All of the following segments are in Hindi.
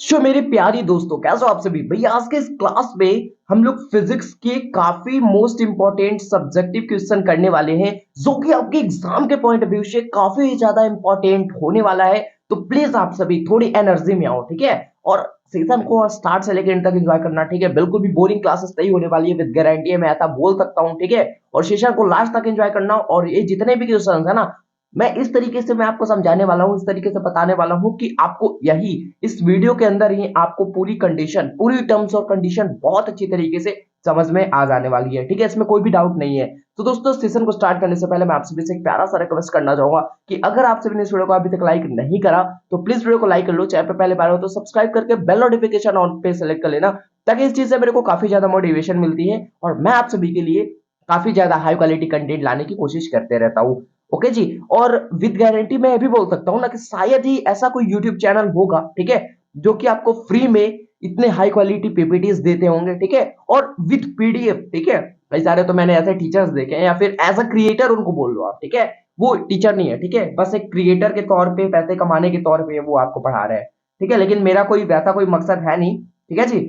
मेरे प्यारी दोस्तों, कैसे हो आप सभी। भैया आज के इस क्लास में हम लोग फिजिक्स के काफी मोस्ट इंपॉर्टेंट सब्जेक्टिव क्वेश्चन करने वाले हैं, जो कि आपके एग्जाम के पॉइंट ऑफ व्यू से काफी ज्यादा इंपॉर्टेंट होने वाला है। तो प्लीज आप सभी थोड़ी एनर्जी में आओ, ठीक है। और सेशन को स्टार्ट से लेकर एंड तक एंजॉय करना, ठीक है। बिल्कुल भी बोरिंग क्लासेस नहीं होने वाली है, विद गारंटी है, मैं ऐसा बोल सकता हूँ, ठीक है। और सेशन को लास्ट तक एंजॉय करना, और ये जितने भी क्वेश्चन है ना, मैं इस तरीके से मैं आपको समझाने वाला हूं, इस तरीके से बताने वाला हूं कि आपको यही इस वीडियो के अंदर ही आपको पूरी कंडीशन, पूरी टर्म्स और कंडीशन बहुत अच्छी तरीके से समझ में आ जाने वाली है, ठीक है। इसमें कोई भी डाउट नहीं है। तो दोस्तों, सेशन को स्टार्ट करने से पहले मैं आप सभी से एक प्यारा सा रिक्वेस्ट करना चाहूंगा कि अगर आप सभी ने इस वीडियो को अभी तक लाइक नहीं करा तो प्लीज वीडियो को लाइक कर लो। चैनल पर पहले बार हो तो सब्सक्राइब करके बेल नोटिफिकेशन ऑन पे सेलेक्ट कर लेना, ताकि इस चीज से मेरे को काफी ज्यादा मोटिवेशन मिलती है और मैं आप सभी के लिए काफी ज्यादा हाई क्वालिटी कंटेंट लाने की कोशिश करते रहता हूँ। ओके जी। और विद गारंटी मैं ये भी बोल सकता हूँ ना कि शायद ही ऐसा कोई यूट्यूब चैनल होगा, ठीक है, जो कि आपको फ्री में इतने हाई क्वालिटी पीपीटीज देते होंगे, ठीक है, और विद पीडीएफ, ठीक है। कई सारे तो मैंने ऐसे टीचर्स देखे हैं, या फिर एज अ क्रिएटर उनको बोल लो आप, ठीक है। वो टीचर नहीं है, ठीक है, बस एक क्रिएटर के तौर पे, पैसे कमाने के तौर पे वो आपको पढ़ा रहे हैं, ठीक है। लेकिन मेरा कोई वैसा कोई मकसद है नहीं, ठीक है जी।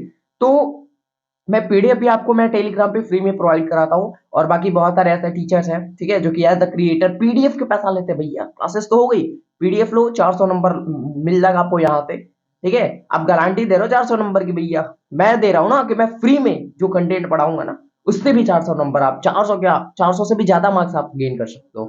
तो मैं पीडीएफ भी आपको मैं टेलीग्राम पे फ्री में प्रोवाइड कराता हूँ, और बाकी बहुत सारे ऐसे टीचर्स हैं, ठीक है, जो कि एज द क्रिएटर पीडीएफ के पैसा लेते हैं। भैया क्लासेस तो हो गई, पीडीएफ लो, 400 नंबर मिल जाएगा आपको यहाँ पे, ठीक है। आप गारंटी दे रहे हो 400 नंबर की, भैया मैं दे रहा हूँ ना कि मैं फ्री में जो कंटेंट पढ़ाऊंगा ना, उससे भी 400 नंबर, आप 400 क्या, 400 से भी ज्यादा मार्क्स आप गेन कर सकते हो,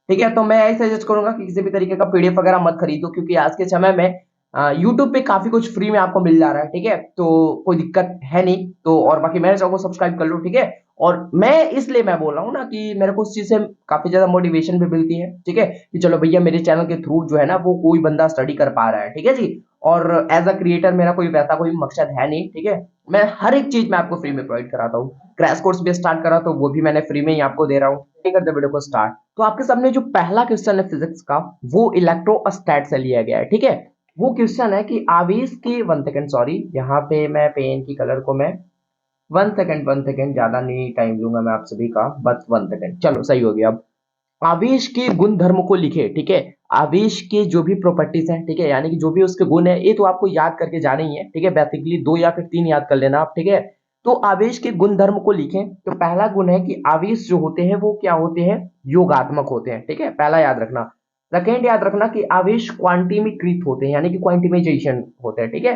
ठीक है। तो मैं यही सजेस्ट करूंगा कि किसी भी तरीके का पीडीएफ वगैरह मत खरीदो, क्योंकि आज के समय में यूट्यूब पे काफी कुछ फ्री में आपको मिल जा रहा है, ठीक है। तो कोई दिक्कत है नहीं। तो और बाकी मेरे चैनल को सब्सक्राइब कर लो, ठीक है। और मैं इसलिए मैं बोल रहा हूँ ना कि मेरे को उस चीज से काफी ज्यादा मोटिवेशन भी मिलती है, ठीक है, कि चलो भैया मेरे चैनल के थ्रू जो है ना वो कोई बंदा स्टडी कर पा रहा है, ठीक है जी। और एज अ क्रिएटर मेरा कोई वैसा कोई मकसद है नहीं, ठीक है। मैं हर एक चीज मैं आपको फ्री में प्रोवाइड कराता हूँ। क्रैश कोर्स भी स्टार्ट करा तो वो भी मैंने फ्री में ही आपको दे रहा हूँ। करते वीडियो को स्टार्ट। तो आपके सामने जो पहला क्वेश्चन है फिजिक्स का, वो इलेक्ट्रोस्टैट से लिया गया है, ठीक है। वो क्वेश्चन है कि आवेश की, 1 सेकेंड सॉरी, यहाँ पे मैं पेन की कलर को मैं 1 सेकेंड ज्यादा नहीं टाइम लूंगा मैं आप सभी का, बस 1 सेकेंड, चलो सही हो गया। अब आवेश के गुण धर्म को लिखे, ठीक है। आवेश के जो भी प्रॉपर्टीज हैं, ठीक है, यानी कि जो भी उसके गुण है, ये तो आपको याद करके जाने ही है, ठीक है। बेसिकली 2 या फिर 3 याद कर लेना आप, ठीक है। तो आवेश के गुण धर्म को लिखें तो पहला गुण है कि आवेश जो होते हैं वो क्या होते हैं, योगात्मक होते हैं, ठीक है, पहला याद रखना। सेकेंड याद रखना कि आवेश क्वांटिमीकृत होते हैं, यानी कि क्वांटिमाइजेशन होते हैं, ठीक है।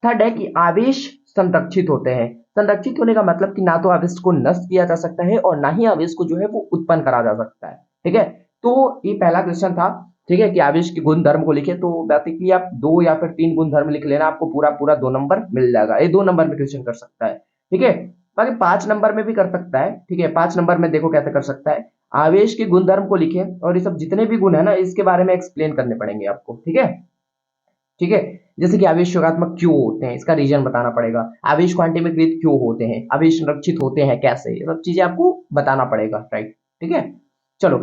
थर्ड है कि आवेश संरक्षित होते हैं। संरक्षित होने का मतलब कि ना तो आवेश को नष्ट किया जा सकता है और ना ही आवेश को जो है वो उत्पन्न करा जा सकता है, ठीक है। तो ये पहला क्वेश्चन था, ठीक है, कि आवेश के गुण धर्म को लिखे। तो बेसिकली आप 2 या फिर 3 गुण धर्म लिख लेना, आपको पूरा पूरा 2 नंबर मिल जाएगा। ये 2 नंबर में क्वेश्चन कर सकता है, ठीक है। बाकी 5 नंबर में भी कर सकता है, ठीक है। 5 नंबर में देखो कैसे कर सकता है। आवेश के गुण धर्म को लिखे, और ये सब जितने भी गुण है ना, इसके बारे में एक्सप्लेन करने पड़ेंगे आपको, ठीक है, ठीक है। जैसे कि आवेश योगात्मक क्यों होते हैं, इसका रीजन बताना पड़ेगा। आवेश क्वांटिमीकृत क्यों होते हैं, आवेश संरक्षित होते हैं कैसे, ये सब चीजें आपको बताना पड़ेगा, राइट, ठीक है। चलो,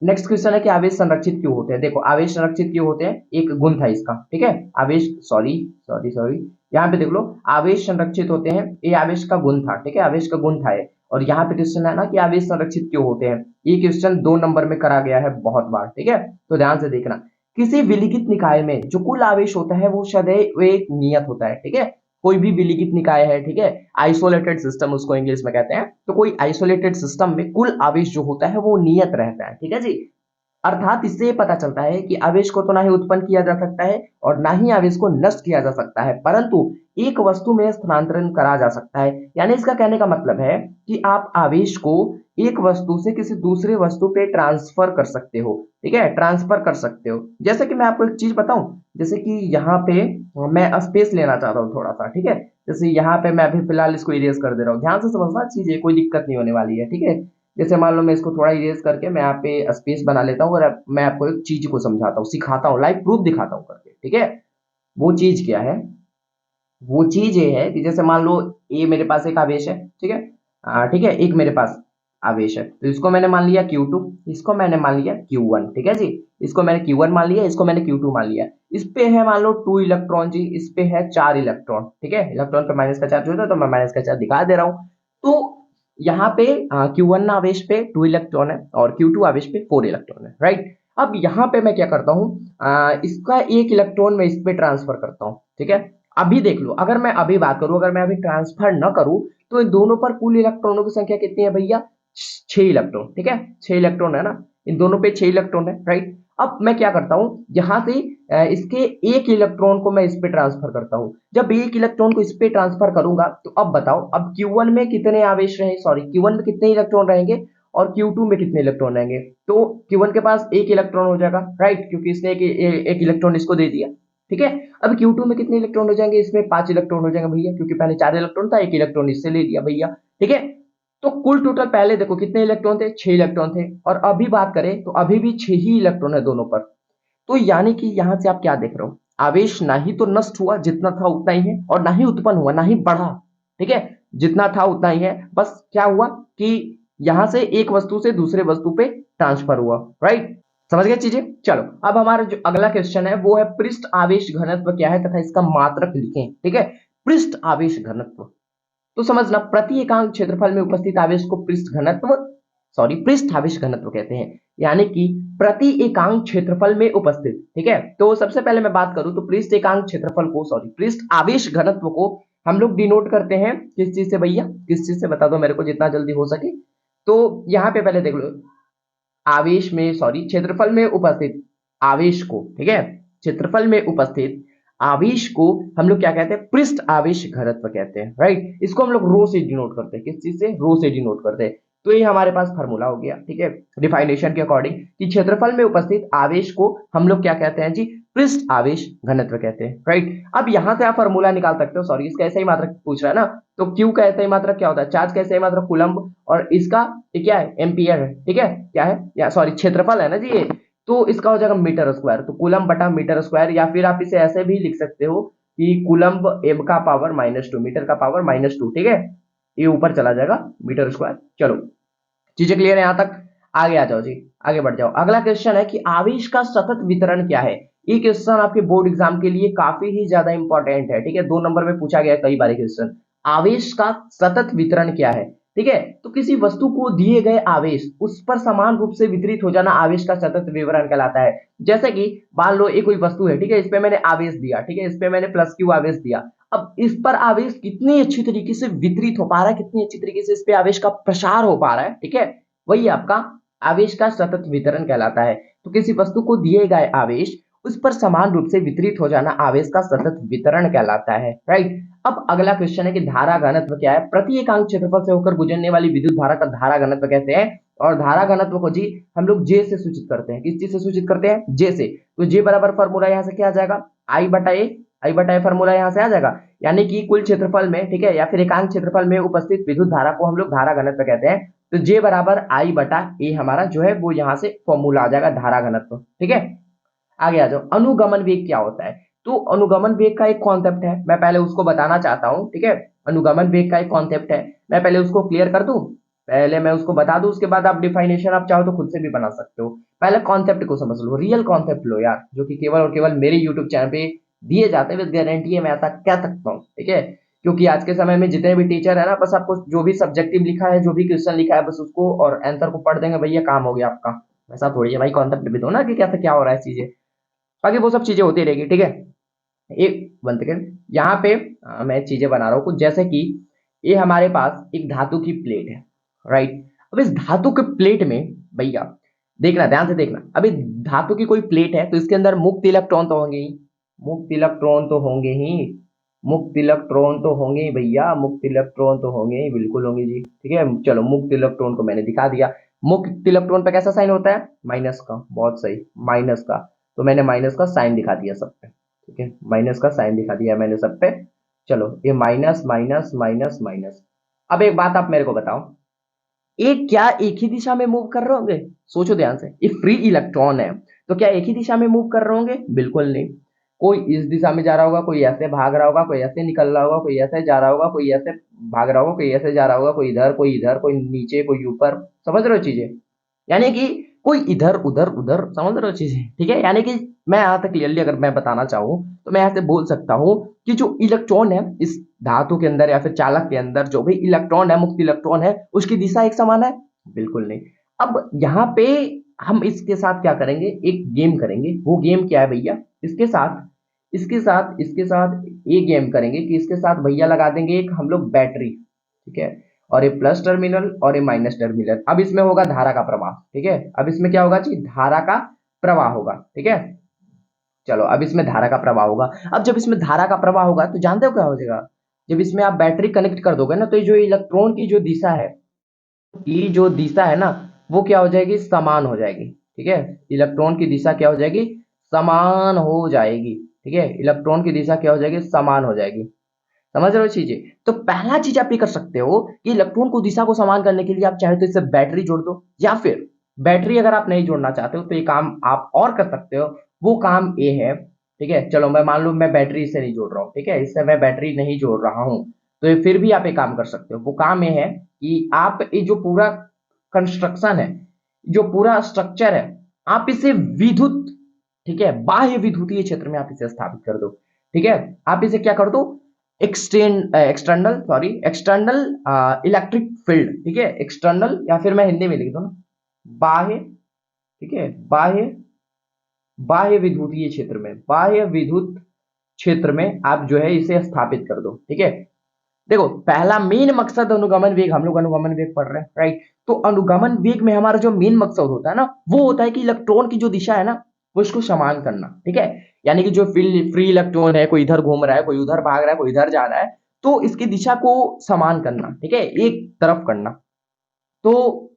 नेक्स्ट क्वेश्चन है कि आवेश संरक्षित क्यों होते हैं। देखो, आवेश संरक्षित क्यों होते हैं, एक गुण था इसका, ठीक है। आवेश, सॉरी सॉरी सॉरी, यहाँ पे देख लो, आवेश संरक्षित होते हैं, ये आवेश का गुण था, ठीक है, आवेश का गुण था ये। और यहाँ पे क्वेश्चन है ना कि आवेश संरक्षित क्यों होते हैं, ये क्वेश्चन 2 नंबर में करा गया है बहुत बार, ठीक है। तो ध्यान से देखना, किसी विलिखित निकाय में जो कुल आवेश होता है वो सदैव एक नियत होता है, ठीक है। कोई भी विलिखित निकाय है, ठीक है, आइसोलेटेड सिस्टम उसको इंग्लिश में कहते हैं, तो कोई आइसोलेटेड सिस्टम में कुल आवेश जो होता है वो नियत रहता है, ठीक है जी। अर्थात इससे ये पता चलता है कि आवेश को तो ना ही उत्पन्न किया जा सकता है और ना ही आवेश को नष्ट किया जा सकता है, परंतु एक वस्तु में स्थानांतरण करा जा सकता है। यानी इसका कहने का मतलब है कि आप आवेश को एक वस्तु से किसी दूसरे वस्तु पे ट्रांसफर कर सकते हो, ठीक है, ट्रांसफर कर सकते हो। जैसे कि मैं आपको एक चीज बताऊं, जैसे कि यहाँ पे मैं स्पेस लेना चाहता हूँ थोड़ा सा, ठीक है। जैसे यहाँ पे मैं अभी फिलहाल इसको इरेज कर दे रहा हूँ, ध्यान से समझना चीजें, कोई दिक्कत नहीं होने वाली है, ठीक है। जैसे मान लो मैं इसको थोड़ा इरेज करके मैं यहाँ पे स्पेस बना लेता हूँ, और मैं आपको एक चीज को समझाता हूँ, सिखाता हूँ, लाइव प्रूफ दिखाता हूँ करके, ठीक है। वो चीज क्या है, वो चीज ये है कि जैसे मान लो ये मेरे पास एक आवेश है, ठीक है, ठीक है, एक मेरे पास आवेश है, तो इसको मैंने मान लिया Q2, इसको मैंने मान लिया Q1, ठीक है जी। इसको मैंने Q1 मान लिया, इसको मैंने Q2 मान लिया। इस पे है मान लो 2 इलेक्ट्रॉन जी, इस पे है 4 इलेक्ट्रॉन, ठीक है। इलेक्ट्रॉन पे माइनस का चार्ज होता है तो मैं माइनस का चार्ज दिखा दे रहा हूँ। तो यहाँ पे Q1 आवेश पे 2 इलेक्ट्रॉन है और Q2 आवेश पे 4 इलेक्ट्रॉन है, राइट। अब यहाँ पे मैं क्या करता हूँ, इसका एक इलेक्ट्रॉन मैं इस पे ट्रांसफर करता हूँ, ठीक है। अभी देख लो, अगर मैं अभी बात करूं, अगर मैं अभी ट्रांसफर न करूं, तो इन दोनों पर कुल इलेक्ट्रॉनों की संख्या कितनी है भैया? 6 इलेक्ट्रॉन। ठीक है, 6 इलेक्ट्रॉन है ना, इन दोनों पे 6 इलेक्ट्रॉन है, राइट। अब मैं क्या करता हूं, यहां से इसके एक इलेक्ट्रॉन को मैं इस पे ट्रांसफर करता हूं। जब एक इलेक्ट्रॉन को इस पे ट्रांसफर करूंगा, तो अब बताओ, अब Q1 में कितने आवेश रहे, सॉरी Q1 में कितने इलेक्ट्रॉन रहेंगे और Q2 में कितने इलेक्ट्रॉन रहेंगे? तो Q1 के पास एक इलेक्ट्रॉन हो जाएगा, राइट, क्योंकि इसने एक इलेक्ट्रॉन इसको दे दिया। ठीक है, अब Q2 में कितने इलेक्ट्रॉन हो जाएंगे? इसमें 5 इलेक्ट्रॉन हो जाएंगे भैया, क्योंकि पहले 4 इलेक्ट्रॉन था, एक इलेक्ट्रॉन इससे ले लिया भैया। ठीक है, तो कुल टोटल पहले देखो कितने इलेक्ट्रॉन थे, 6 इलेक्ट्रॉन थे, और अभी बात करें तो अभी भी 6 ही इलेक्ट्रॉन है दोनों पर। तो यानी कि यहां से आप क्या देख रहे हो, आवेश ना ही तो नष्ट हुआ, जितना था उतना ही है, और ना ही उत्पन्न हुआ, ना ही बढ़ा। ठीक है, जितना था उतना ही है, बस क्या हुआ कि यहां से एक वस्तु से दूसरे वस्तु पे ट्रांसफर हुआ, राइट। समझ गए चीजें? चलो, अब हमारा जो अगला क्वेश्चन है वो है पृष्ठ आवेश घनत्व क्या है तथा इसका मात्रक लिखें। ठीक है, पृष्ठ आवेश घनत्व, तो समझना, प्रति एकांक क्षेत्रफल में उपस्थित आवेश को पृष्ठ घनत्व, सॉरी पृष्ठ आवेश घनत्व कहते हैं, यानी कि प्रति एकांक क्षेत्रफल में उपस्थित। ठीक है, तो सबसे पहले मैं बात करूं तो पृष्ठ एकांक क्षेत्रफल को, सॉरी पृष्ठ आवेश घनत्व को हम लोग डिनोट करते हैं किस चीज से भैया? किस चीज से बता दो मेरे को जितना जल्दी हो सके। तो यहाँ पे पहले देख लो, आवेश में, सॉरी क्षेत्रफल में उपस्थित आवेश को, ठीक है, क्षेत्रफल में उपस्थित आवेश को हम लोग क्या कहते हैं? पृष्ठ आवेश घनत्व कहते हैं, राइट। इसको हम लोग रो से डिनोट करते हैं, किस चीज से? रो से डिनोट करते हैं। तो ये हमारे पास फार्मूला हो गया, ठीक है, डिफाइनेशन के अकॉर्डिंग, कि क्षेत्रफल में उपस्थित आवेश को हम लोग क्या कहते हैं जी? पृष्ठ आवेश घनत्व कहते हैं, राइट। अब यहां से आप फार्मूला निकाल सकते हो, सॉरी इसका ऐसा ही मात्रक पूछ रहा है ना, तो क्यू का ऐसा ही मात्रक क्या होता है? चार्ज का ऐसा ही मात्रक कूलम्ब, और इसका ये क्या है? एम्पियर है। ठीक है, क्या है, या सॉरी क्षेत्रफल है ना जी ये, तो इसका हो जाएगा मीटर स्क्वायर, तो कूलम्ब बटा मीटर स्क्वायर, या फिर आप इसे ऐसे भी लिख सकते हो कि कूलम्ब एम का पावर -2, मीटर का पावर -2। ठीक है, ये ऊपर चला जाएगा मीटर स्क्वायर। चलो, चीजें क्लियर है यहां तक? आगे आ जाओ जी, आगे बढ़ जाओ। अगला क्वेश्चन है कि आवेश का सतत वितरण क्या है। ये क्वेश्चन आपके बोर्ड एग्जाम के लिए काफी ही ज्यादा इंपॉर्टेंट है। ठीक है, 2 नंबर में पूछा गया है कई बार क्वेश्चन। आवेश का सतत वितरण क्या है? ठीक है, तो किसी वस्तु को दिए गए आवेश उस पर समान रूप से वितरित हो जाना आवेश का सतत विवरण कहलाता है। जैसे कि मान लो एक कोई वस्तु है, ठीक है, इस पे मैंने आवेश दिया, ठीक है, इस पे मैंने +Q आवेश दिया। अब इस पर आवेश कितनी अच्छी तरीके से वितरित हो पा रहा है, कितनी अच्छी तरीके से इस पे आवेश का प्रसार हो पा रहा है, ठीक है, वही आपका आवेश का सतत वितरण कहलाता है। तो किसी वस्तु को दिए गए आवेश उस पर समान रूप से वितरित हो जाना आवेश का सतत वितरण कहलाता है, राइट। अब अगला क्वेश्चन है कि धारा घनत्व क्या है? प्रति एकांक क्षेत्रफल से होकर गुजरने वाली विद्युत धारा का धारा घनत्व कहते हैं, और धारा घनत्व को जी हम लोग जे से सूचित करते हैं। किस चीज से सूचित करते हैं? जे से। तो जे बराबर फॉर्मूला यहाँ से क्या आ जाएगा? आई बटा ए फॉर्मूला यहाँ से आ जाएगा, यानी कि कुल क्षेत्रफल में, ठीक है, या फिर एकांक क्षेत्रफल में उपस्थित विद्युत धारा को हम लोग धारा घनत्व कहते हैं। तो जे बराबर I/A हमारा जो है वो यहाँ से फॉर्मूला आ जाएगा धारा घनत्व। ठीक है, आगे आ जाओ। अनुगमन वेग क्या होता है? तो अनुगमन वेग का एक कॉन्सेप्ट है, मैं पहले उसको बताना चाहता हूँ। ठीक है, अनुगमन वेग का एक कॉन्सेप्ट है, मैं पहले उसको क्लियर कर दूं, पहले मैं उसको बता दूं, उसके बाद आप डिफाइनेशन आप चाहो तो खुद से भी बना सकते हो। पहले कॉन्सेप्ट को समझ लो, रियल कॉन्सेप्ट लो यार, जो कि केवल और केवल मेरे यूट्यूब चैनल पे दिए जाते हैं, विद गारंटी है, मैं ऐसा कह सकता हूँ। ठीक है, क्योंकि आज के समय में जितने भी टीचर है ना, बस आपको जो भी सब्जेक्टिव लिखा है, जो भी क्वेश्चन लिखा है, बस उसको और आंसर को पढ़ देंगे भैया, काम हो गया आपका। ऐसा थोड़ी है भाई, कॉन्सेप्ट भी दो ना कि कैसे क्या हो रहा है चीजें, बाकी वो सब चीजें होती रहेगी। ठीक है, एक वन सेकेंड, यहाँ पे मैं चीजें बना रहा हूँ कुछ, जैसे कि ये हमारे पास एक धातु की प्लेट है, राइट। अब इस धातु के प्लेट में भैया देखना, ध्यान से देखना, अब इस धातु की कोई प्लेट है, तो इसके अंदर मुक्त इलेक्ट्रॉन तो होंगे ही, मुक्त इलेक्ट्रॉन तो होंगे ही, मुक्त इलेक्ट्रॉन तो होंगे ही भैया, मुक्त इलेक्ट्रॉन तो होंगे ही, बिल्कुल होंगे जी। ठीक है, चलो मुक्त इलेक्ट्रॉन को मैंने दिखा दिया। मुक्त इलेक्ट्रॉन पे कैसा साइन होता है? माइनस का, बहुत सही, माइनस का। तो मैंने माइनस का साइन दिखा दिया सब पे, ठीक है, माइनस का साइन दिखा दिया मैंने सब पे। चलो, ये माइनस माइनस माइनस माइनस। अब एक बात आप मेरे को बताओ, ये क्या एक ही दिशा में मूव कर रहे होंगे? सोचो ध्यान से, ये फ्री इलेक्ट्रॉन है, तो क्या एक ही दिशा में मूव कर रहे होंगे? बिल्कुल नहीं। कोई इस दिशा में जा रहा होगा, कोई ऐसे भाग रहा होगा, कोई ऐसे निकल रहा होगा, कोई ऐसे जा रहा होगा, कोई ऐसे भाग रहा होगा, कोई ऐसे जा रहा होगा, कोई इधर, कोई नीचे, कोई ऊपर। समझ रहे हो चीजें? यानी कि कोई इधर उधर उधर, समझ रहे हो चीजें? ठीक है, यानी कि मैं यहाँ तक क्लियरली अगर मैं बताना चाहूँ तो मैं यहाँ से बोल सकता हूँ कि जो इलेक्ट्रॉन है इस धातु के अंदर या फिर चालक के अंदर, जो भी इलेक्ट्रॉन है, मुक्त इलेक्ट्रॉन है, उसकी दिशा एक समान है? बिल्कुल नहीं। अब यहाँ पे हम इसके साथ क्या करेंगे? एक गेम करेंगे। वो गेम क्या है भैया? इसके साथ इसके साथ एक गेम करेंगे कि इसके साथ भैया लगा देंगे एक हम लोग बैटरी, ठीक है, और ये प्लस टर्मिनल और ये माइनस टर्मिनल। अब इसमें होगा धारा का प्रवाह, ठीक है, अब इसमें क्या होगा जी, धारा का प्रवाह होगा, ठीक है। चलो अब इसमें धारा का प्रवाह होगा। अब जब इसमें धारा का प्रवाह होगा तो जानते हो क्या हो जाएगा, जब इसमें आप बैटरी कनेक्ट कर दोगे ना, तो ये जो इलेक्ट्रॉन की जो दिशा है, की जो दिशा है ना, वो क्या हो जाएगी, समान हो जाएगी, ठीक है। इलेक्ट्रॉन की दिशा क्या हो जाएगी, समान हो जाएगी, ठीक है। इलेक्ट्रॉन की दिशा क्या हो जाएगी, समान हो जाएगी। समझ रहे हो चीजें। तो पहला चीज आप ये कर सकते हो कि इलेक्ट्रॉन को दिशा को समान करने के लिए आप चाहे तो इससे बैटरी जोड़ दो, या फिर बैटरी अगर आप नहीं जोड़ना चाहते हो तो ये काम आप और कर सकते हो। वो काम ये है, ठीक है, चलो मैं मान लूं मैं बैटरी इससे नहीं जोड़ रहा हूँ, ठीक है, इससे मैं बैटरी नहीं जोड़ रहा हूँ, तो ये फिर भी आप एक काम कर सकते हो। वो काम ये है कि आप ये जो पूरा कंस्ट्रक्शन है, जो पूरा स्ट्रक्चर है, आप इसे विद्युत, ठीक है, बाह्य विद्युतीय क्षेत्र में आप इसे स्थापित कर दो, ठीक है। आप इसे क्या कर दो, एक्सटर्नल इलेक्ट्रिक फील्ड, ठीक है, एक्सटर्नल, या फिर मैं हिंदी में लिख दूं ना, बाह्य, ठीक है, बाह्य, बाह्य विद्युतीय क्षेत्र में, बाह्य विद्युत क्षेत्र में आप जो है इसे स्थापित कर दो, ठीक है। देखो पहला मेन मकसद अनुगमन वेग, हम लोग अनुगमन वेग पढ़ रहे हैं, राइट। तो अनुगमन वेग में हमारा जो मेन मकसद होता है ना, वो होता है कि इलेक्ट्रॉन की जो दिशा है ना, वो इसको समान करना, ठीक है। यानी कि जो फ्री इलेक्ट्रॉन है, कोई इधर घूम रहा है, कोई उधर भाग रहा है, कोई इधर जा रहा है, तो इसकी दिशा को समान करना, ठीक है, एक तरफ करना। तो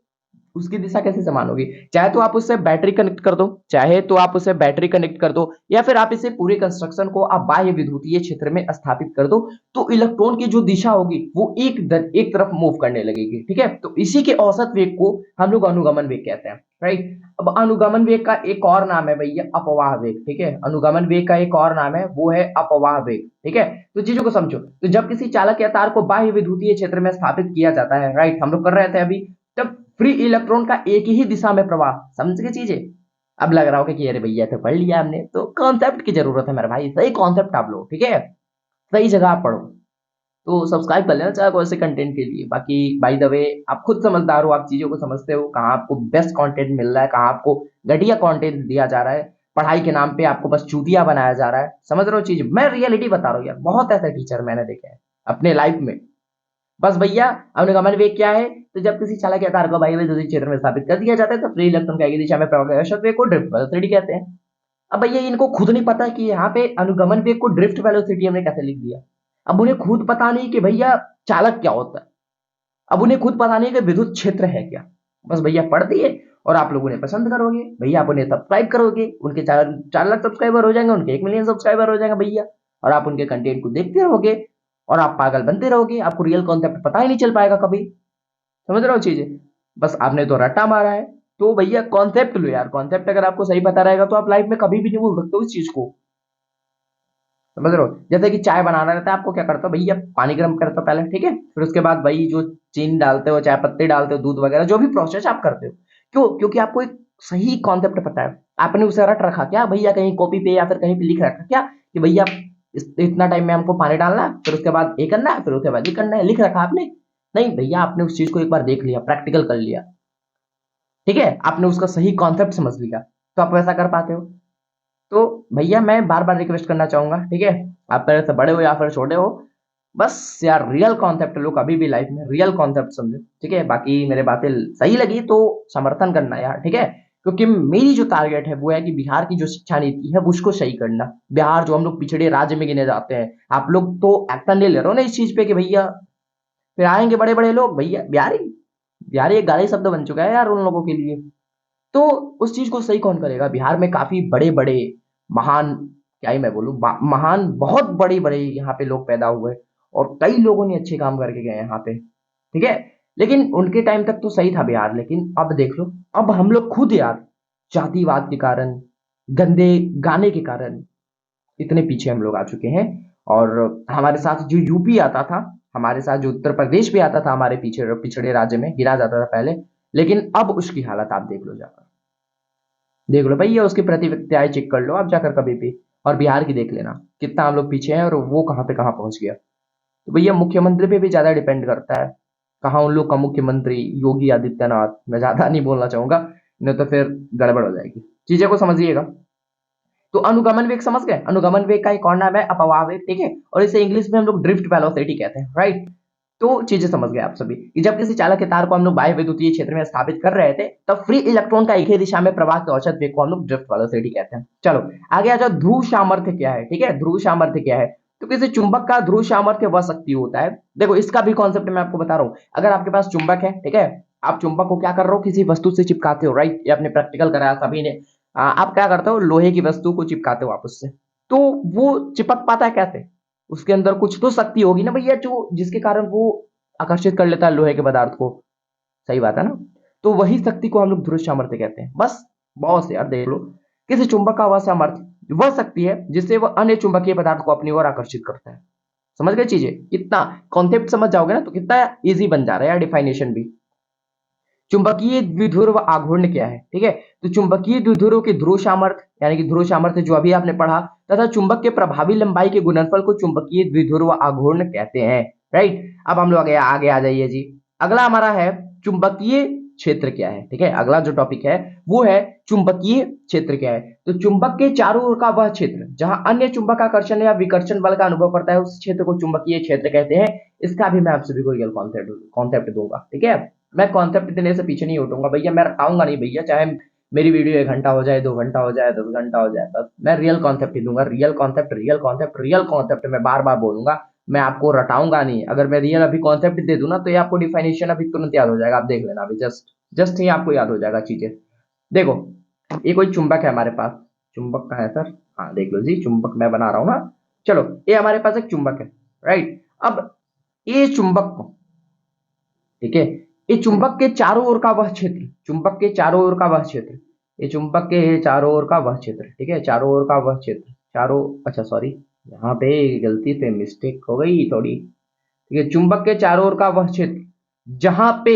उसकी दिशा कैसे समान होगी, चाहे तो आप उससे बैटरी कनेक्ट कर दो, चाहे तो आप उसे बैटरी कनेक्ट कर दो, या फिर आप इसे पूरे कंस्ट्रक्शन को आप बाह्य विद्युतीय क्षेत्र में स्थापित कर दो, तो इलेक्ट्रॉन की जो दिशा होगी वो एक तरफ मूव करने लगेगी, ठीक है। तो इसी के औसत वेग को हम लोग अनुगमन वेग कहते हैं, राइट। अब अनुगमन वेग का एक और नाम है भैया अपवाह वेग, ठीक है। अनुगमन वेग का एक और नाम है, वो है अपवाह वेग, ठीक है। तो चीजों को समझो, तो जब किसी चालक या तार को बाह्य विद्युतीय क्षेत्र में स्थापित किया जाता है, राइट, हम लोग कर रहे थे अभी, तब फ्री इलेक्ट्रॉन का एक ही दिशा में प्रवाह, समझ गए चीजें। अब लग रहा होगा कि अरे भैया तो पढ़ लिया हमने, तो कॉन्सेप्ट की जरूरत है मेरे भाई, सही कॉन्सेप्ट आप लो, ठीक है, सही जगह आप पढ़ो। तो सब्सक्राइब कर लेना चाहे को ऐसे कंटेंट के लिए। बाकी बाय द वे आप खुद समझदार हो, आप चीजों को समझते हो, कहाँ आपको बेस्ट कंटेंट मिल रहा है, कहाँ आपको घटिया कंटेंट दिया जा रहा है, पढ़ाई के नाम पे आपको बस चूतिया बनाया जा रहा है। समझ रहे हो चीज, मैं रियलिटी बता रहा हूँ यार, बहुत ऐसे टीचर मैंने देखे हैं अपने लाइफ में। बस भैया अनुगमन वेग क्या है, तो जब किसी चालक या तार को बाह्य विद्युतीय क्षेत्र में स्थापित कर दिया जाता है, तो फ्री इलेक्ट्रॉन का एक ही दिशा में प्रवाह वेग को ड्रिफ्ट वेलोसिटी कहते हैं। अब भैया इनको खुद नहीं पता कि यहाँ पे अनुगमन वेग को ड्रिफ्ट वेलोसिटी हमने कैसे लिख दिया। अब उन्हें खुद पता नहीं कि भैया चालक क्या होता है, अब उन्हें खुद पता नहीं कि विद्युत क्षेत्र है क्या। बस भैया पढ़ दिए और आप लोग उन्हें पसंद करोगे भैया, आप उन्हें सब्सक्राइब करोगे, उनके 4 लाख सब्सक्राइबर हो जाएंगे, उनके 1 मिलियन सब्सक्राइबर हो जाएंगे भैया, और आप उनके कंटेंट को देखते रहोगे और आप पागल बनते रहोगे, आपको रियल कॉन्सेप्ट पता ही नहीं चल पाएगा कभी। समझ रहे हो चीजें, बस आपने तो रट्टा मारा है। तो भैया कॉन्सेप्ट लो यार, कॉन्सेप्ट अगर आपको सही पता रहेगा तो आप लाइफ में कभी भी नहीं भूल सकते उस चीज को। समझ रहे हो, जैसे कि चाय बनाना रहता है, आपको क्या करता हो भैया, पानी गर्म करते हो पहले, ठीक है, फिर उसके बाद भाई जो चीनी डालते हो, चाय पत्ती डालते हो, दूध वगैरह जो भी प्रोसेस आप करते हो, क्यों, क्योंकि आपको एक सही कॉन्सेप्ट पता है, आपने उसे रट रखा क्या भैया, कहीं कॉपी पे या फिर कहीं पे लिख रखा क्या कि भैया इतना टाइम में हमको पानी डालना है, फिर उसके बाद ये करना है, फिर उसके बाद ये करना है, लिख रखा आपने। नहीं भैया, आपने उस चीज को एक बार देख लिया, प्रैक्टिकल कर लिया, ठीक है, आपने उसका सही कॉन्सेप्ट समझ लिया, तो आप वैसा कर पाते हो। तो भैया मैं बार बार रिक्वेस्ट करना चाहूंगा, ठीक है, आप मेरे से बड़े हो या फिर छोटे हो, बस यार रियल कॉन्सेप्ट लो कभी भी लाइफ में, रियल कॉन्सेप्ट समझो, ठीक है। बाकी मेरे बातें सही लगी तो समर्थन करना यार, ठीक है, क्योंकि मेरी जो टारगेट है वो है कि बिहार की जो शिक्षा नीति है उसको सही करना। बिहार जो हम लोग पिछड़े राज्य में गिने जाते हैं, आप लोग तो एक्शन ले रहे हो ना इस चीज पे कि भैया फिर आएंगे बड़े बड़े लोग, भैया बिहारी, बिहारी एक गाली शब्द बन चुका है यार उन लोगों के लिए। तो उस चीज को सही कौन करेगा, बिहार में काफी बड़े बड़े महान, क्या ही मैं बोलूं, महान बहुत बड़े बड़े यहाँ पे लोग पैदा हुए और कई लोगों ने अच्छे काम करके गए यहाँ पे, ठीक है। लेकिन उनके टाइम तक तो सही था बिहार, लेकिन अब देख लो, अब हम लोग खुद यार जातिवाद के कारण, गंदे गाने के कारण इतने पीछे हम लोग आ चुके हैं। और हमारे साथ जो यूपी आता था, हमारे साथ जो उत्तर प्रदेश भी आता था, हमारे पीछे पिछड़े राज्य में गिना जाता था पहले, लेकिन अब उसकी हालत आप देख लो जाकर, देख लो भैया उसकी प्रतिक्रियाएं चेक कर लो आप जाकर कभी भी, और बिहार की देख लेना कितना हम लोग पीछे हैं और वो कहाँ पे कहाँ पहुंच गया। तो भैया मुख्यमंत्री पे भी ज्यादा डिपेंड करता है, कहाँ उन लोग का मुख्यमंत्री योगी आदित्यनाथ, मैं ज्यादा नहीं बोलना चाहूंगा नहीं तो फिर गड़बड़ हो जाएगी, चीजें को समझिएगा। तो अनुगमन वेग समझ गए, अनुगमन वेग का एक और नाम है अपवाह वेग, ठीक है, और इसे इंग्लिश में हम लोग ड्रिफ्ट वेलोसिटी कहते हैं, राइट। तो चीजें समझ गए आप सभी कि जब किसी चालक के तार को हम लोग बाह्य विद्युतीय क्षेत्र में स्थापित कर रहे थे तब फ्री इलेक्ट्रॉन का एक ही दिशा में प्रवाह के औसत वेग को हम लोग ड्रिफ्ट वेलोसिटी कहते हैं। चलो आगे आ जाओ, ध्रुव सामर्थ्य क्या है, ठीक है, ध्रुव सामर्थ्य क्या है। तो किसी चुंबक का ध्रुव सामर्थ्य वह शक्ति होता है, देखो इसका भी कॉन्सेप्ट मैं आपको बता रहा हूं। अगर आपके पास चुंबक है, ठीक है, आप चुंबक को क्या कर रहे हो, किसी वस्तु से चिपकाते हो, राइट, ये आपने प्रैक्टिकल कराया सभी ने। आप क्या करते हो, लोहे की वस्तु को चिपकाते हो आपस से, तो वो चिपक पाता है कैसे, उसके अंदर कुछ तो शक्ति होगी ना भैया, जो जिसके कारण वो आकर्षित कर लेता है लोहे के पदार्थ को, सही बात है ना। तो वही शक्ति को हम लोग ध्रुव सामर्थ्य कहते हैं। बस बहुत से यार देख लो, किसी चुंबक का वह सामर्थ्य वह शक्ति है जिससे वह अन्य चुंबकीय पदार्थ को अपनी ओर आकर्षित करता है। समझ गए चीजें, कितना कॉन्सेप्ट समझ जाओगे ना तो कितना इजी बन जा रहा है यार डिफाइनेशन भी। चुंबकीय द्विध्रुव आघूर्ण क्या है, ठीक है, तो चुंबकीय द्विध्रुव की ध्रुव सामर्थ्य यानी कि ध्रुव सामर्थ्य जो अभी आपने पढ़ा, तथा चुंबक के प्रभावी लंबाई के गुणनफल को चुंबकीय द्विध्रुव आघूर्ण कहते हैं, राइट। अब हम लोग आगे आ जाइए जी। अगला हमारा है चुंबकीय क्षेत्र क्या है, ठीक है, अगला जो टॉपिक है वो है चुंबकीय क्षेत्र क्या है। तो चुंबक के चारों ओर का वह क्षेत्र जहां अन्य चुंबक आकर्षण या विकर्षण बल का अनुभव करता है उस क्षेत्र को चुंबकीय क्षेत्र कहते हैं। इसका भी मैं आप सभी को रियल कॉन्सेप्ट दूंगा, ठीक है। मैं कॉन्सेप्ट देने से पीछे नहीं हटूंगा भैया, मैं रटाऊंगा नहीं भैया, चाहे मेरी वीडियो 1 घंटा हो जाए, 2 घंटा हो जाए, 10 घंटा हो जाए, बस मैं रियल कॉन्सेप्ट ही दूंगा। Real concept, real concept, real concept मैं बार बार बोलूंगा, मैं आपको रटाऊंगा नहीं। अगर मैं रियल अभी कॉन्सेप्ट दे दूं ना तो ये आपको डिफाइनेशन अभी तुरंत याद हो जाएगा, आप देख लेना अभी, जस्ट ही आपको याद हो जाएगा चीजें। देखो ये कोई चुंबक है हमारे पास, चुंबक का है सर, हाँ देख लो जी, चुंबक मैं बना रहा हूं ना। चलो ये हमारे पास एक चुंबक है, राइट। अब ये चुंबक को, ठीक है, ये चुंबक के चारों ओर का वह क्षेत्र, चुंबक के चारों ओर का वह क्षेत्र, ये चुंबक के चारों ओर का वह क्षेत्र, ठीक है, चारों ओर का वह क्षेत्र, चारों, अच्छा सॉरी, यहाँ पे गलती से मिस्टेक हो गई थोड़ी, ठीक है, चुंबक के चारों ओर का वह क्षेत्र जहां पे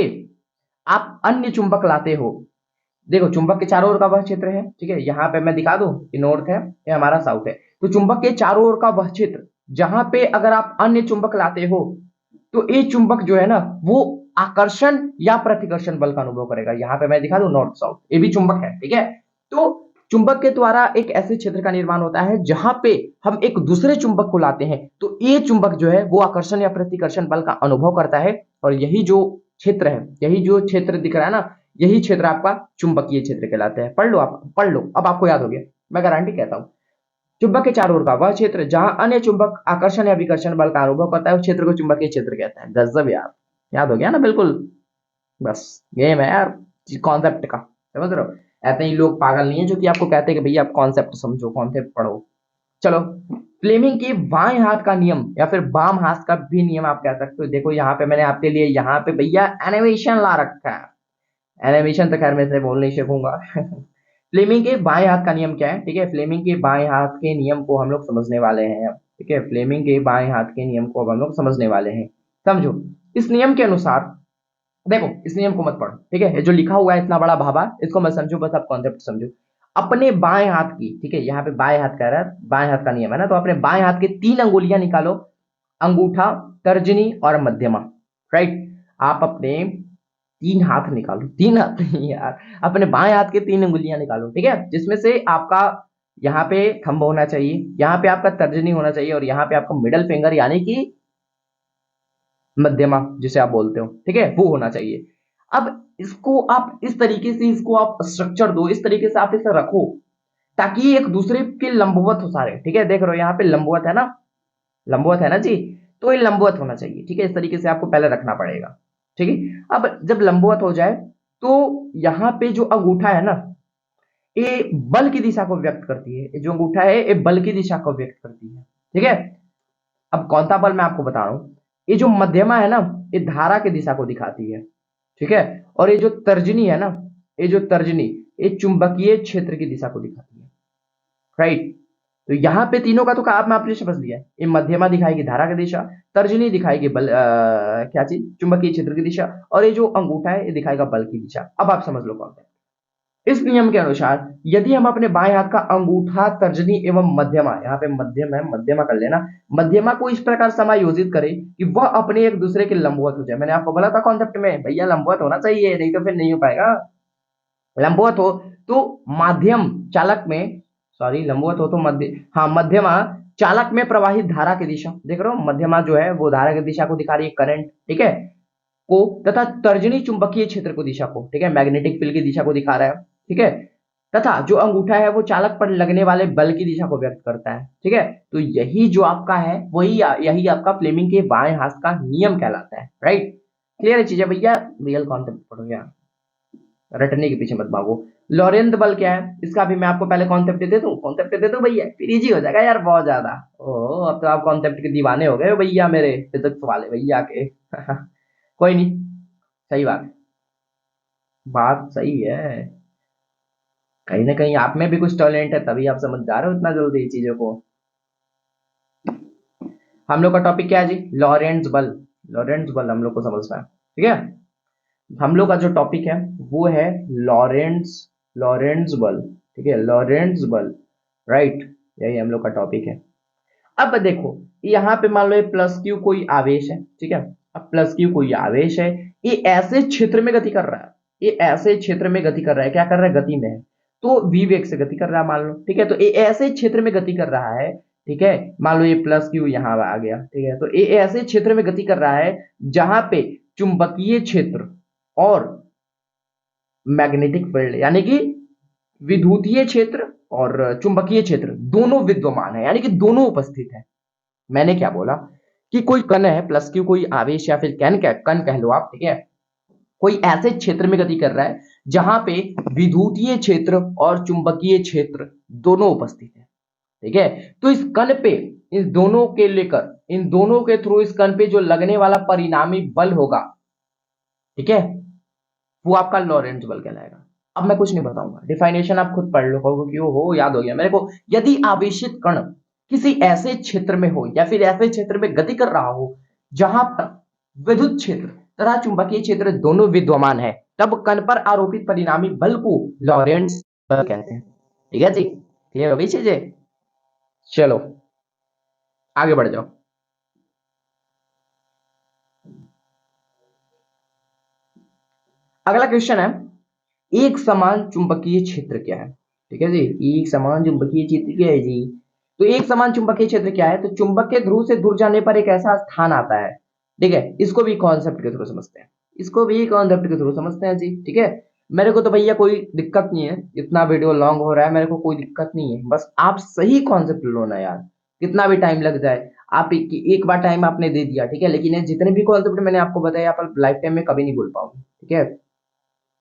आप अन्य चुंबक लाते हो। देखो चुंबक के चारों ओर का वह क्षेत्र है, ठीक है, यहाँ पे मैं दिखा दूं कि नॉर्थ है, ये हमारा साउथ है। तो चुंबक के चारों ओर का वह क्षेत्र जहां पे अगर आप अन्य चुंबक लाते हो तो ये चुंबक जो है ना वो आकर्षण या प्रतिकर्षण बल का अनुभव करेगा। यहाँ पे मैं दिखा दूं नॉर्थ साउथ, ये भी चुंबक है, ठीक है। तो चुंबक के द्वारा एक ऐसे क्षेत्र का निर्माण होता है जहां पे हम एक दूसरे चुंबक को लाते हैं तो ये चुंबक जो है वो आकर्षण या प्रतिकर्षण बल का अनुभव करता है, और यही जो क्षेत्र है, यही जो क्षेत्र दिख रहा है ना, यही क्षेत्र आपका चुंबकीय क्षेत्र कहलाता है। पढ़ लो आप, पढ़ लो, अब आपको याद हो गया, मैं गारंटी कहता हूं। चुंबक के चारों ओर का वह क्षेत्र जहां अन्य चुंबक आकर्षण या विकर्षण बल का अनुभव करता है उस क्षेत्र को चुंबकीय क्षेत्र कहते हैं। गजब यार, याद हो गया ना बिल्कुल, बस गेम है यार कॉन्सेप्ट का, समझ रहे हो। ऐसे ही लोग पागल नहीं है जो कि आपको कहते हैं कि भैया आप कॉन्सेप्ट समझो, कॉन्सेप्ट पढ़ो। चलो फ्लेमिंग के बाएं हाथ का नियम या फिर बाम हाथ का भी नियम आप कह सकते हो। देखो यहाँ पे मैंने आपके लिए यहाँ पे भैया एनिमेशन ला रखा है, एनिमेशन तो खैर मैं से बोल नहीं सकूंगा। फ्लेमिंग के बाएं हाथ का नियम क्या है, ठीक है, फ्लेमिंग के बाएं हाथ के नियम को हम लोग समझने वाले हैं अब, ठीक है, फ्लेमिंग के बाएं हाथ के नियम को अब हम लोग समझने वाले हैं। समझो इस नियम के अनुसार, देखो इस नियम को मत पढ़ो, ठीक है, ये जो लिखा हुआ है इतना बड़ा भाबा इसको मत समझो, बस आप कॉन्सेप्ट समझो। अपने बाएं हाथ की, ठीक है, यहाँ पे बाएं हाथ कह रहा है, बाएं हाथ का नियम है ना, तो अपने बाएं हाथ के 3 अंगुलियां निकालो, अंगूठा, तर्जनी और मध्यमा, राइट। आप अपने 3 हाथ निकालो, 3 हाथ नहीं यार, अपने बाएं हाथ के 3 अंगुलियां निकालो, ठीक है, जिसमें से आपका यहाँ पे थंब होना चाहिए, यहाँ पे आपका तर्जनी होना चाहिए, और यहाँ पे आपका मिडल फिंगर यानी कि मध्यमा जिसे आप बोलते हो, ठीक है, वो होना चाहिए। अब इसको आप इस तरीके से इसको आप स्ट्रक्चर दो, इस तरीके से आप इसे रखो ताकि एक दूसरे के लंबवत हो सारे, ठीक है, देख रहे हो यहाँ पे लंबवत है ना, लंबवत है ना जी, तो ये लंबवत होना चाहिए, ठीक है, इस तरीके से आपको पहले रखना पड़ेगा, ठीक है। अब जब लंबवत हो जाए तो यहाँ पे जो अंगूठा है ना ये बल की दिशा को व्यक्त करती है, ये जो अंगूठा है ये बल की दिशा को व्यक्त करती है, ठीक है। अब कौन सा बल मैं आपको बता रहा हूं, ये जो मध्यमा है ना ये धारा की दिशा को दिखाती है, ठीक है, और ये जो तर्जनी है ना, ये जो तर्जनी ये चुंबकीय क्षेत्र की दिशा को दिखाती है, राइट। तो यहाँ पे तीनों का तो आप आपने समझ लिया, ये मध्यमा दिखाएगी धारा की दिशा, तर्जनी दिखाएगी बल क्या चीज, चुंबकीय क्षेत्र की दिशा, और ये जो अंगूठा है ये दिखाएगा बल की दिशा। अब आप समझ लो कौन सा। इस नियम के अनुसार यदि हम अपने बाएं हाथ का अंगूठा, तर्जनी एवं मध्यमा, यहाँ पे मध्यम है मध्यमा कर लेना, मध्यमा को इस प्रकार समायोजित करें कि वह अपने एक दूसरे के लंबवत हो जाए। मैंने आपको बोला था कॉन्सेप्ट में भैया लंबवत होना चाहिए, नहीं तो फिर नहीं हो पाएगा। लंबवत हो तो माध्यम चालक में सॉरी लंबवत हो तो मध्य, हाँ मध्यमा चालक में प्रवाहित धारा की दिशा, देख रहे हो मध्यमा जो है वो धारा की दिशा को दिखा रही है, करंट, ठीक है, को, तथा तर्जनी चुंबकीय क्षेत्र को दिशा को, ठीक है, मैग्नेटिक फील्ड की दिशा को दिखा रहा है, ठीक है, तथा जो अंगूठा है वो चालक पर लगने वाले बल की दिशा को व्यक्त करता है, ठीक है। तो यही जो आपका है वही यही आपका फ्लेमिंग के बाएं हाथ का नियम कहलाता है, राइट। क्लियर है चीजें भैया, रियल कॉन्सेप्ट पढ़ो यार, रटने के पीछे मत भागो। लॉरेंट बल क्या है, इसका भी मैं आपको पहले कॉन्सेप्ट दे दूं, कॉन्सेप्ट दे दूं भैया, फिर इजी हो जाएगा यार बहुत ज्यादा। ओ अब तो आप कॉन्सेप्ट के दीवाने हो गए हो भैया, मेरे फिजिक्स वाले भैया के कोई नहीं, सही बात, बात सही है, कहीं ना कहीं आप में भी कुछ टैलेंट है तभी आप समझ जा रहे हो इतना जल्दी चीजों को। हम लोग का टॉपिक क्या है जी, लॉरेंट्स बल, लॉरेंट्स बल हम लोग को समझना है, ठीक है। हम लोग का जो टॉपिक है वो है लॉरेंट्स, लॉरेंट्स बल, ठीक है, लॉरेंट्स बल, राइट, यही हम लोग का टॉपिक है। अब देखो यहाँ पे मान लो ये प्लस क्यू कोई आवेश है, ठीक है, अब प्लस क्यू कोई आवेश है, ये ऐसे क्षेत्र में गति कर रहा है, ये ऐसे क्षेत्र में गति कर रहा है, क्या कर रहा है, गति में है, तो v वेग से गति कर रहा है मान लो, ठीक है, तो ये ऐसे क्षेत्र में गति कर रहा है, ठीक है, मान लो ये प्लस क्यू यहाँ आ गया, ठीक है, तो ये ऐसे क्षेत्र में गति कर रहा है जहां पे चुंबकीय क्षेत्र और मैग्नेटिक फील्ड यानी कि विद्युतीय क्षेत्र और चुंबकीय क्षेत्र दोनों विद्यमान है, यानी कि दोनों उपस्थित है। मैंने क्या बोला कि कोई कण है प्लस क्यू कोई आवेश या फिर कण कह लो आप, ठीक है, कोई ऐसे क्षेत्र में गति कर रहा है जहां पे विद्युतीय क्षेत्र और चुंबकीय क्षेत्र दोनों उपस्थित है, ठीक है। तो इस कण पे इस दोनों के लेकर इन दोनों के थ्रू इस कण पे जो लगने वाला परिणामी बल होगा, ठीक है, वो आपका लॉरेंट्ज बल कहलाएगा। अब मैं कुछ नहीं बताऊंगा, डिफाइनेशन आप खुद पढ़ लो, कहोगे कि हो याद हो गया मेरे को। यदि आवेशित कण किसी ऐसे क्षेत्र में हो या फिर ऐसे क्षेत्र में गति कर रहा हो जहां पर विद्युत क्षेत्र तथा चुंबकीय क्षेत्र दोनों विद्यमान है, तब कण पर आरोपित परिणामी बल को लॉरेंट्ज बल कहते हैं, ठीक है जी, क्लियर हो गई चीजें। चलो आगे बढ़ जाओ। अगला क्वेश्चन है, एक समान चुंबकीय क्षेत्र क्या है, ठीक है जी, एक समान चुंबकीय क्षेत्र क्या है जी। तो एक समान चुंबकीय क्षेत्र क्या है, तो चुंबक के ध्रुव से दूर जाने पर एक ऐसा स्थान आता है, ठीक है, इसको भी कॉन्सेप्ट के थ्रू समझते हैं, इसको भी कॉन्सेप्ट के थ्रू समझते हैं जी, ठीक है। मेरे को तो भैया कोई दिक्कत नहीं है, इतना वीडियो लॉन्ग हो रहा है, मेरे को कोई दिक्कत नहीं है, बस आप सही कॉन्सेप्ट लो ना यार, कितना भी टाइम लग जाए, आप एक बार टाइम आपने दे दिया, ठीक है, लेकिन ये जितने भी कॉन्सेप्ट मैंने आपको बताया आप लाइफ टाइम में कभी नहीं भूल पाओगे, ठीक है,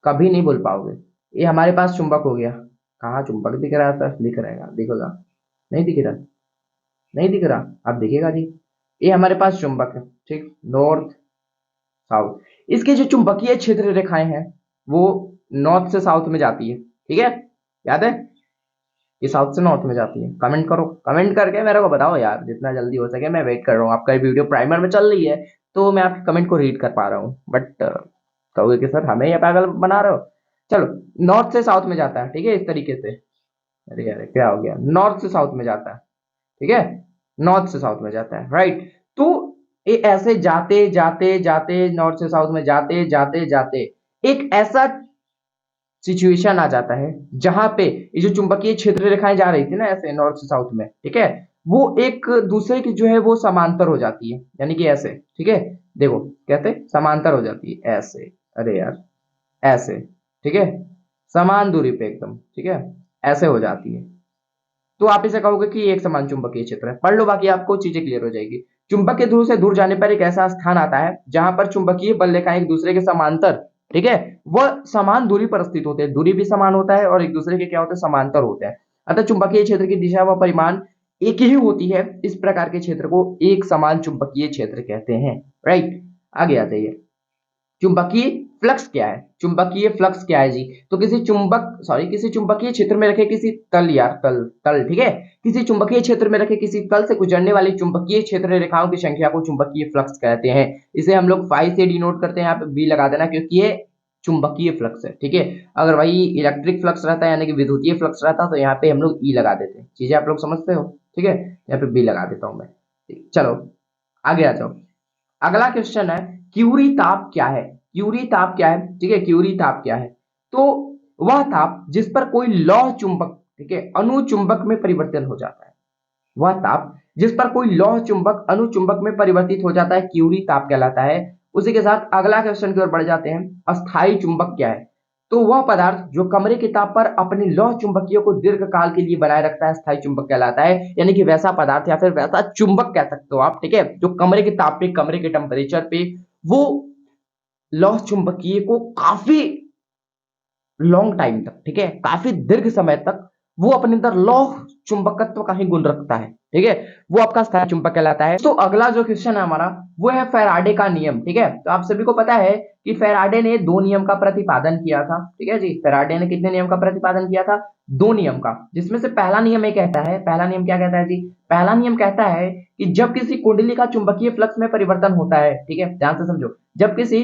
कभी नहीं बोल पाओगे। ये हमारे पास चुंबक हो गया, कहाँ चुंबक दिख रहा था, दिख रहेगा, दिखेगा, नहीं दिख रहा, नहीं दिख रहा, अब दिखेगा जी। ये हमारे पास चुंबक है, ठीक, नॉर्थ साउथ, इसके जो चुंबकीय क्षेत्र रेखाएं हैं वो नॉर्थ से साउथ में जाती है, ठीक है, याद है, ये साउथ से नॉर्थ में जाती है। कमेंट करो, कमेंट करके मेरे को बताओ यार, जितना जल्दी हो सके, मैं वेट कर रहा हूँ, आपका वीडियो प्राइमर में चल रही है तो मैं आपके कमेंट को रीड कर पा रहा हूँ, बट कहोगे कि सर हमें ये पागल बना रहे हो। चलो, नॉर्थ से साउथ में जाता है, ठीक है, इस तरीके से, अरे यार क्या हो गया, नॉर्थ से साउथ में जाता है, ठीक है, नॉर्थ से साउथ में जाता है, राइट। तो ये ऐसे जाते जाते जाते नॉर्थ से साउथ में जाते जाते जाते एक ऐसा सिचुएशन आ जाता है जहां पे ये जो चुंबकीय क्षेत्र रेखाएं जा रही थी ना ऐसे नॉर्थ से साउथ में, ठीक है, वो एक दूसरे की जो है वो समांतर हो जाती है, यानी कि ऐसे, ठीक है, देखो कहते समांतर हो जाती है ऐसे, अरे यार ऐसे, ठीक है, समान दूरी पे एकदम, ठीक है, ऐसे हो जाती है। तो आप इसे कहोगे कि एक समान चुंबकीय क्षेत्र है, पढ़ लो बाकी आपको चीजें क्लियर हो जाएगी। चुंबक के ध्रुव से दूर जाने पर एक ऐसा स्थान आता है जहां पर चुंबकीय बल रेखाएं एक दूसरे के समांतर, ठीक है, वह समान दूरी पर स्थित होते हैं, दूरी भी समान होता है और एक दूसरे के क्या होते हैं, समांतर होते हैं, अतः चुंबकीय क्षेत्र की दिशा व परिमाण एक ही होती है, इस प्रकार के क्षेत्र को एक समान चुंबकीय क्षेत्र कहते हैं, राइट। आगे आ जाइए, चुंबकीय फ्लक्स क्या है, चुंबकीय फ्लक्स क्या है जी, तो किसी चुंबकीय क्षेत्र में रखे किसी तल, यार तल तल, ठीक है, किसी चुंबकीय क्षेत्र में रखे किसी तल से गुजरने वाली चुंबकीय क्षेत्र रेखाओं की संख्या को चुंबकीय फ्लक्स कहते हैं। इसे हम लोग फाई से डिनोट करते हैं, यहाँ पे बी लगा देना क्योंकि ये चुंबकीय फ्लक्स है, ठीक है। अगर वही इलेक्ट्रिक फ्लक्स रहता है यानी कि विद्युतीय फ्लक्स रहता तो यहाँ पे हम लोग ई लगा देते हैं, चीजें आप लोग समझते हो, ठीक है, यहाँ पे बी लगा देता हूं मैं। चलो आगे आ जाओ, अगला क्वेश्चन है, क्यूरी ताप क्या है, क्यूरी ताप क्या है, ठीक है, क्यूरी ताप क्या है, तो वह ताप जिस पर कोई लौह चुंबक ठीक है, अनुचुंबक में परिवर्तन हो जाता है। वह ताप जिस पर कोई लौह चुंबक अनुचुंबक में परिवर्तित हो जाता है क्यूरी ताप कहलाता है। उसी के साथ अगला क्वेश्चन की ओर बढ़ जाते हैं, अस्थायी चुंबक क्या है? तो वह पदार्थ जो कमरे के ताप पर अपने लौह चुंबकीय को दीर्घ काल के लिए बनाए रखता है स्थायी चुंबक कहलाता है। यानी कि वैसा पदार्थ या फिर वैसा चुंबक कह सकते हो आप, ठीक है, जो कमरे के ताप पे, कमरे के टेम्परेचर पे वो लौह चुंबकीय को काफी लॉन्ग टाइम तक, ठीक है, काफी दीर्घ समय तक वो अपने अंदर लौह चुंबकत्व का ही गुण रखता है, ठीक है, वो आपका स्थायी चुंबक कहलाता है। तो अगला जो क्वेश्चन है हमारा वो है फैराडे का नियम, ठीक है। तो आप सभी को पता है कि फैराडे ने दो नियम का प्रतिपादन किया था, ठीक है जी। फैराडे ने कितने नियम का प्रतिपादन किया था? दो नियम का, जिसमें से पहला नियम ये कहता है, पहला नियम क्या कहता है जी? पहला नियम कहता है कि जब किसी कुंडली का चुंबकीय फ्लक्स में परिवर्तन होता है, ठीक है, ध्यान से समझो, जब किसी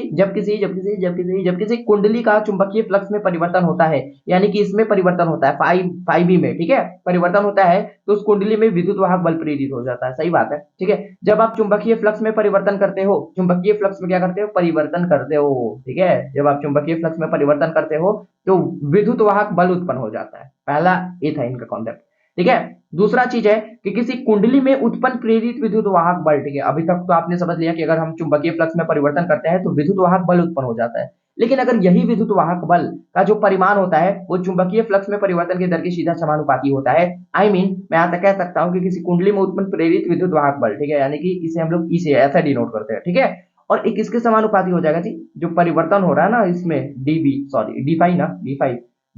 कुंडली का चुंबकीय फ्लक्स में परिवर्तन होता है, यानी कि इसमें परिवर्तन होता है 5b में, ठीक है, परिवर्तन होता है तो उस कुंडली में विद्युत वाहक बल प्रेरित हो जाता है। सही बात है, ठीक है। जब आप चुंबकीय फ्लक्स में परिवर्तन करते हो, चुंबकीय फ्लक्स में क्या करते हो? परिवर्तन करते हो, ठीक है। जब आप चुंबकीय फ्लक्स में परिवर्तन करते हो तो विद्युत वाहक बल उत्पन्न हो जाता है। पहला ये था इनका कॉन्सेप्ट, ठीक है। दूसरा चीज है कि किसी कुंडली में उत्पन्न प्रेरित विद्युत वाहक बल, ठीक है, अभी तक तो आपने समझ लिया कि अगर हम चुंबकीय फ्लक्स में परिवर्तन करते हैं तो विद्युत वाहक बल उत्पन्न हो जाता है। लेकिन अगर यही विद्युत वाहक बल का जो परिमाण होता है वो चुंबकीय फ्लक्स में परिवर्तन की दर के सीधा समानुपाती होता है। मैं ऐसा कह सकता हूं कि किसी कुंडली में उत्पन्न प्रेरित विद्युत वाहक बल, ठीक है, यानी कि इसे हम लोग इसे ऐसा डिनोट करते हैं, ठीक है। और एक इसके समानुपाती हो जाएगा जी, जो परिवर्तन हो रहा है ना इसमें डी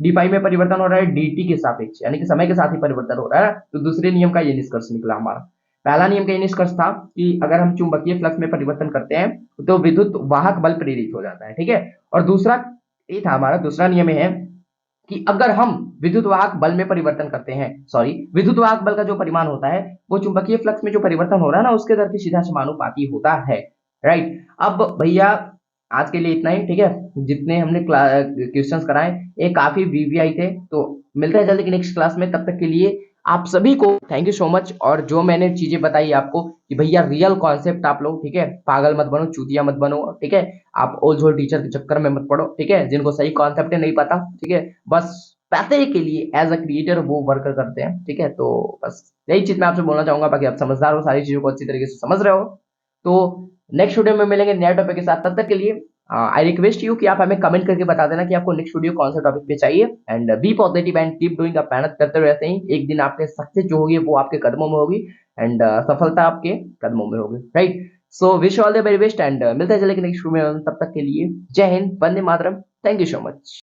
फाई में परिवर्तन हो रहा है dt के सापेक्ष, यानी कि समय के साथ ही परिवर्तन हो रहा है। तो दूसरे नियम का ये निष्कर्ष निकला हमारा। पहला नियम का ये निष्कर्ष था कि अगर हम चुंबकीय फ्लक्स में परिवर्तन करते हैं तो विद्युत वाहक बल प्रेरित हो जाता है, ठीक है। और दूसरा ये था हमारा, दूसरा नियम है कि अगर हम विद्युत वाहक बल में परिवर्तन करते हैं, विद्युत वाहक बल का जो परिमाण होता है वो चुंबकीय फ्लक्स में जो परिवर्तन हो रहा है ना उसके दर के सीधा समानुपाती होता है, राइट। अब भैया आज के लिए इतना ही, ठीक है। जितने हमने क्वेश्चंस कराए ये काफी वीवीआई थे। तो मिलते हैं जल्दी की नेक्स्ट क्लास में, तब तक के लिए आप सभी को थैंक यू सो मच। और जो मैंने चीजें बताई आपको कि भैया रियल कॉन्सेप्ट आप लोग, ठीक है, पागल मत बनो, चूतिया मत बनो, ठीक है, आप ओल झोल टीचर के चक्कर में मत पड़ो, ठीक है, जिनको सही कॉन्सेप्ट नहीं पता, ठीक है, बस पैसे के लिए एज अ क्रिएटर वो वर्क करते हैं, ठीक है। तो बस यही चीज मैं आपसे बोलना चाहूंगा, बाकी आप समझदार हो, सारी चीजों को अच्छी तरीके से समझ रहे हो। तो नेक्स्ट वीडियो में मिलेंगे नए टॉपिक के साथ, तब तक के लिए आई रिक्वेस्ट यू कि आप हमें कमेंट करके बता देना कि आपको नेक्स्ट वीडियो कौन सा टॉपिक पे चाहिए। And be positive and keep doing, आप मेहनत करते रहो ऐसे ही, एक दिन आपके सक्सेस जो होगी वो आपके कदमों में होगी एंड सफलता आपके कदमों में होगी, right. So wish all the very best and मिलते हैं चलेंगे नेक्स्ट वीडियो में, तब तक के लिए जय Hind, Vande Mataram, thank you so much.